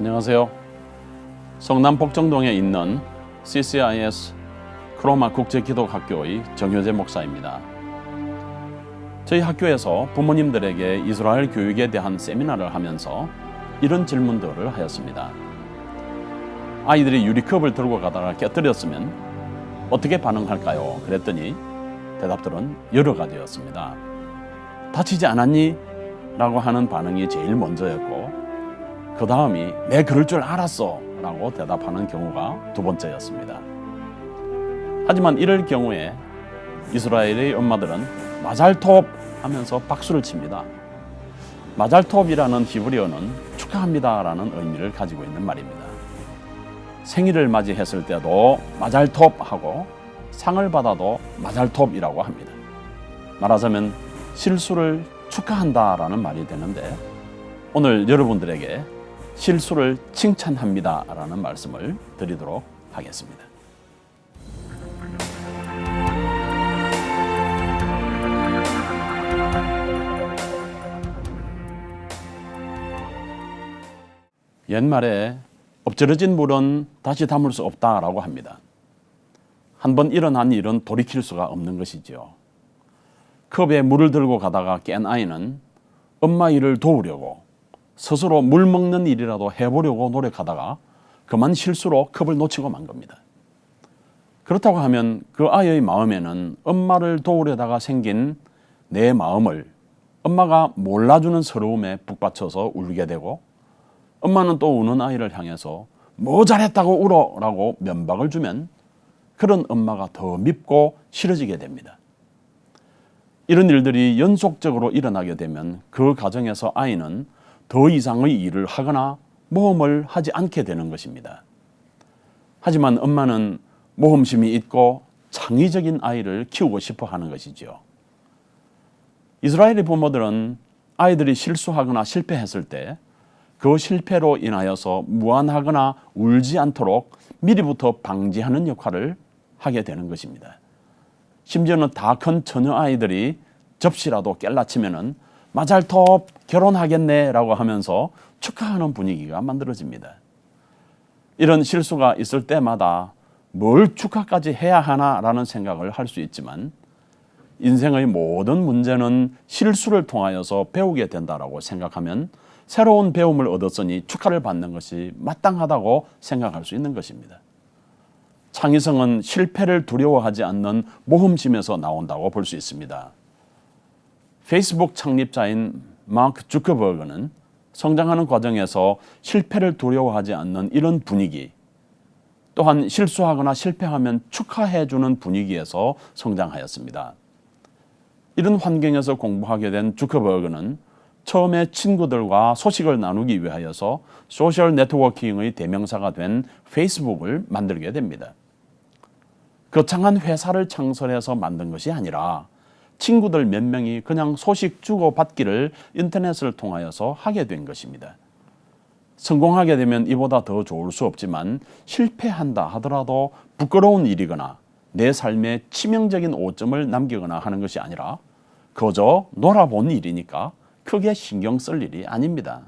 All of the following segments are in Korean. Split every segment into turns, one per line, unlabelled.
안녕하세요. 성남 복정동에 있는 CCIS 크로마 국제기독학교의 정효재 목사입니다. 저희 학교에서 부모님들에게 이스라엘 교육에 대한 세미나를 하면서 이런 질문들을 하였습니다. 아이들이 유리컵을 들고 가다가 깨뜨렸으면 어떻게 반응할까요? 그랬더니 대답들은 여러 가지였습니다. 다치지 않았니? 라고 하는 반응이 제일 먼저였고, 그 다음이 내 그럴 줄 알았어 라고 대답하는 경우가 두 번째였습니다. 하지만 이럴 경우에 이스라엘의 엄마들은 마잘톱 하면서 박수를 칩니다. 마잘톱이라는 히브리어는 축하합니다 라는 의미를 가지고 있는 말입니다. 생일을 맞이했을 때도 마잘톱 하고 상을 받아도 마잘톱이라고 합니다. 말하자면 실수를 축하한다 라는 말이 되는데, 오늘 여러분들에게 실수를 칭찬합니다 라는 말씀을 드리도록 하겠습니다. 옛말에 엎질러진 물은 다시 담을 수 없다라고 합니다. 한번 일어난 일은 돌이킬 수가 없는 것이지요. 컵에 물을 들고 가다가 깬 아이는 엄마 일을 도우려고 스스로 물 먹는 일이라도 해보려고 노력하다가 그만 실수로 컵을 놓치고 만 겁니다. 그렇다고 하면 그 아이의 마음에는 엄마를 도우려다가 생긴 내 마음을 엄마가 몰라주는 서러움에 북받쳐서 울게 되고, 엄마는 또 우는 아이를 향해서 뭐 잘했다고 울어 라고 면박을 주면 그런 엄마가 더 밉고 싫어지게 됩니다. 이런 일들이 연속적으로 일어나게 되면 그 가정에서 아이는 더 이상의 일을 하거나 모험을 하지 않게 되는 것입니다. 하지만 엄마는 모험심이 있고 창의적인 아이를 키우고 싶어 하는 것이지요. 이스라엘의 부모들은 아이들이 실수하거나 실패했을 때 그 실패로 인하여서 무안하거나 울지 않도록 미리부터 방지하는 역할을 하게 되는 것입니다. 심지어는 다 큰 처녀 아이들이 접시라도 깰라치면은 마잘톱 결혼하겠네 라고 하면서 축하하는 분위기가 만들어집니다. 이런 실수가 있을 때마다 뭘 축하까지 해야 하나 라는 생각을 할 수 있지만, 인생의 모든 문제는 실수를 통하여서 배우게 된다라고 생각하면 새로운 배움을 얻었으니 축하를 받는 것이 마땅하다고 생각할 수 있는 것입니다. 창의성은 실패를 두려워하지 않는 모험심에서 나온다고 볼 수 있습니다. 페이스북 창립자인 마크 주커버그는 성장하는 과정에서 실패를 두려워하지 않는 이런 분위기, 또한 실수하거나 실패하면 축하해주는 분위기에서 성장하였습니다. 이런 환경에서 공부하게 된 주커버그는 처음에 친구들과 소식을 나누기 위하여서 소셜 네트워킹의 대명사가 된 페이스북을 만들게 됩니다. 거창한 회사를 창설해서 만든 것이 아니라 친구들 몇 명이 그냥 소식 주고받기를 인터넷을 통하여서 하게 된 것입니다. 성공하게 되면 이보다 더 좋을 수 없지만, 실패한다 하더라도 부끄러운 일이거나 내 삶에 치명적인 오점을 남기거나 하는 것이 아니라 그저 놀아본 일이니까 크게 신경 쓸 일이 아닙니다.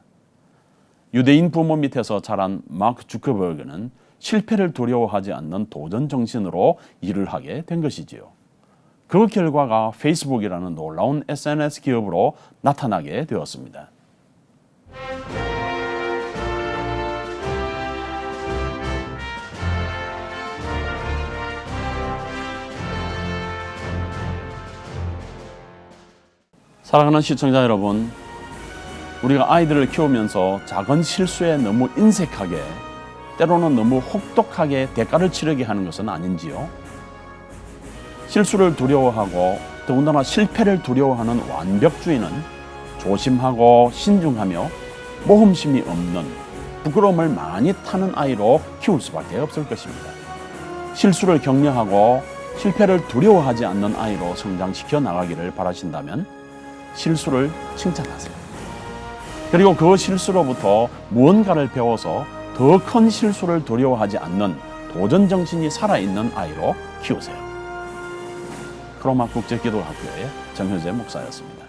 유대인 부모 밑에서 자란 마크 주커버그는 실패를 두려워하지 않는 도전 정신으로 일을 하게 된 것이지요. 그 결과가 페이스북이라는 놀라운 SNS 기업으로 나타나게 되었습니다. 사랑하는 시청자 여러분, 우리가 아이들을 키우면서 작은 실수에 너무 인색하게, 때로는 너무 혹독하게 대가를 치르게 하는 것은 아닌지요? 실수를 두려워하고 더군다나 실패를 두려워하는 완벽주의는 조심하고 신중하며 모험심이 없는, 부끄러움을 많이 타는 아이로 키울 수밖에 없을 것입니다. 실수를 격려하고 실패를 두려워하지 않는 아이로 성장시켜 나가기를 바라신다면 실수를 칭찬하세요. 그리고 그 실수로부터 무언가를 배워서 더 큰 실수를 두려워하지 않는 도전 정신이 살아있는 아이로 키우세요. 크로마 국제기독학교의 정효재 목사였습니다.